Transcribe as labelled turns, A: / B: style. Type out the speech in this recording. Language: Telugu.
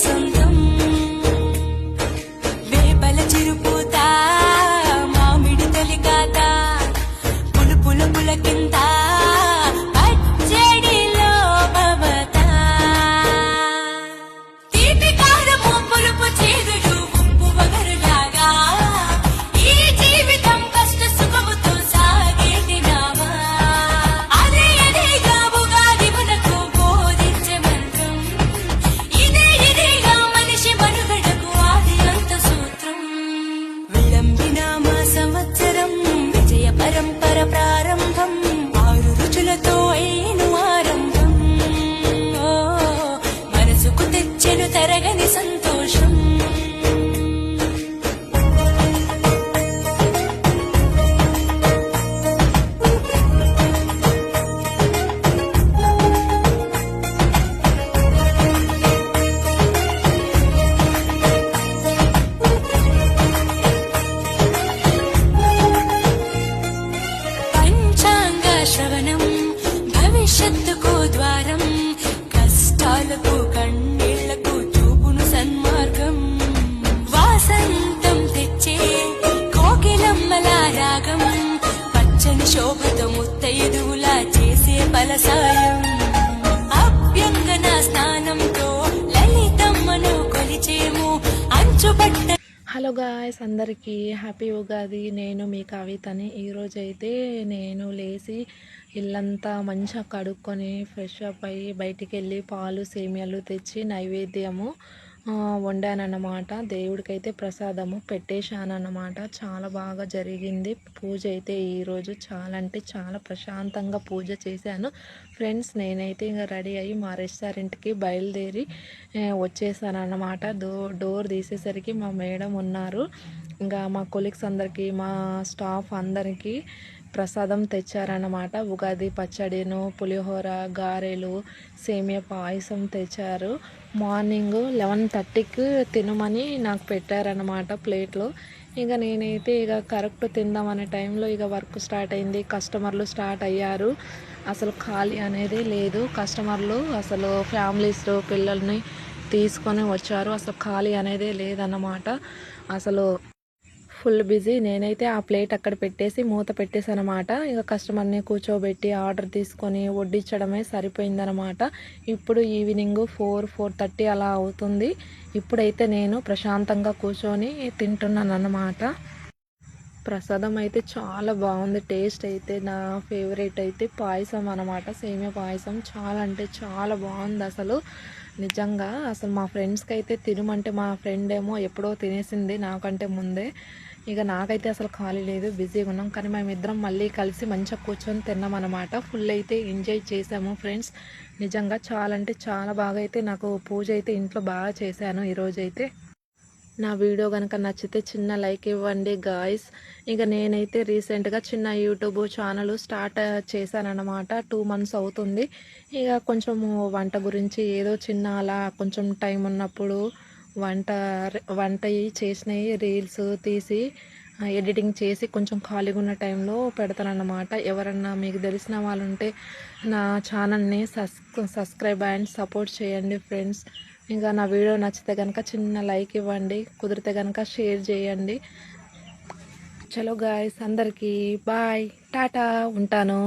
A: సొంతం వేపల చిరుపూత మామిడి తొలికాత పులుపుల పులకింత పచ్చడిలో మమత తీపి కారము పులుపు చేదులు ఉప్పు వగరులాగా ఈ జీవితం కష్ట సుఖముతో సాగేటి నామా అదే అదేగా ఉగాది మనకు బోధించే మంత్రం ఇదేగా మనిషి మనుగడకు ఆది అంత సూత్రం విళంబినామ సంవత్సరం విజయ పరంపర ప్రారంభం 6 రుచులతో అయిను ఆరంభం ఓ మనసుకు తెచ్చెను తరగని సంతోషం పంచాంగ శ్రవణం భవిష్యత్తుకు ద్వారం కష్టాలకు కన్నీళ్లకు చూపును సన్మార్గం వాసంతం తెచ్చే కోకిలమ్మల రాగం పచ్చని శోభతో ముత్తైదువులా చేసే ఫలసాయం అభ్యంగన స్నానంతో లలితమ్మను కొలిచేము అంచుపట్ట.
B: హలో గాయ్స్, అందరికీ హ్యాపీ ఉగాది. నేను మీ కవితని. ఈరోజు అయితే నేను లేచి ఇల్లంతా మంచిగా కడుక్కొని ఫ్రెష్ అప్ అయ్యి బయటికి వెళ్ళి పాలు సేమియాలు తెచ్చి నైవేద్యము వండానన్నమాట. దేవుడికైతే ప్రసాదము పెట్టేశానన్నమాట. చాలా బాగా జరిగింది పూజ అయితే ఈరోజు. చాలా అంటే చాలా ప్రశాంతంగా పూజ చేశాను ఫ్రెండ్స్. నేనైతే ఇంకా రెడీ అయ్యి మా రెస్టారెంట్కి బయలుదేరి వచ్చేసాను అన్నమాట. డోర్ తీసేసరికి మా మేడం ఉన్నారు. ఇంకా మా కొలీగ్స్ అందరికీ, మా స్టాఫ్ అందరికీ ప్రసాదం తెచ్చారన్నమాట. ఉగాది పచ్చడిను, పులిహోర, గారెలు, సేమియా పాయసం తెచ్చారు. మార్నింగ్ 11:30కి తినమని నాకు పెట్టారన్నమాట ప్లేట్లో. ఇక నేనైతే ఇక కరెక్ట్ తిందామనే టైంలో ఇక వర్క్ స్టార్ట్ అయింది. కస్టమర్లు స్టార్ట్ అయ్యారు. అసలు ఖాళీ అనేది లేదు. కస్టమర్లు అసలు ఫ్యామిలీస్ పిల్లల్ని తీసుకొని వచ్చారు. అసలు ఖాళీ అనేది లేదన్నమాట. అసలు ఫుల్ బిజీ. నేనైతే ఆ ప్లేట్ అక్కడ పెట్టేసి మూత పెట్టేసాను అనమాట. ఇక కస్టమర్ని కూర్చోబెట్టి ఆర్డర్ తీసుకొని వడ్డించడమే సరిపోయిందనమాట. ఇప్పుడు ఈవినింగ్ 4:30 అలా అవుతుంది. ఇప్పుడైతే నేను ప్రశాంతంగా కూర్చొని తింటున్నాను అన్నమాట. ప్రసాదం అయితే చాలా బాగుంది. టేస్ట్ అయితే నా ఫేవరెట్ అయితే పాయసం అనమాట. సేమియా పాయసం చాలా అంటే చాలా బాగుంది అసలు. నిజంగా అసలు మా ఫ్రెండ్స్కి అయితే తినమంటే మా ఫ్రెండ్ ఏమో ఎప్పుడో తినేసింది నాకంటే ముందే. ఇక నాకైతే అసలు ఖాళీ లేదు, బిజీగా ఉన్నాం. కానీ మేమిద్దరం మళ్ళీ కలిసి మంచిగా కూర్చొని తిన్నాం అనమాట. ఫుల్ అయితే ఎంజాయ్ చేసాము ఫ్రెండ్స్. నిజంగా చాలా అంటే చాలా బాగా అయితే నాకు పూజ అయితే ఇంట్లో బాగా చేశాను ఈరోజైతే. నా వీడియో కనుక నచ్చితే చిన్న లైక్ ఇవ్వండి గాయ్స్. ఇక నేనైతే రీసెంట్గా చిన్న యూట్యూబ్ ఛానల్ స్టార్ట్ చేశానన్నమాట. 2 months అవుతుంది. ఇక కొంచెం వంట గురించి ఏదో చిన్న అలా కొంచెం టైం ఉన్నప్పుడు వంట చేసినవి రీల్స్ తీసి ఎడిటింగ్ చేసి కొంచెం ఖాళీగా ఉన్న టైంలో పెడతానన్నమాట. ఎవరన్నా మీకు తెలిసిన వాళ్ళు ఉంటే నా ఛానల్ని సబ్స్క్రైబ్ అండ్ సపోర్ట్ చేయండి ఫ్రెండ్స్. ఇంకా నా వీడియో నచ్చితే కనుక చిన్న లైక్ ఇవ్వండి, కుదిరితే కనుక షేర్ చేయండి. చలో గాయ్స్, అందరికీ బాయ్, టాటా, ఉంటాను.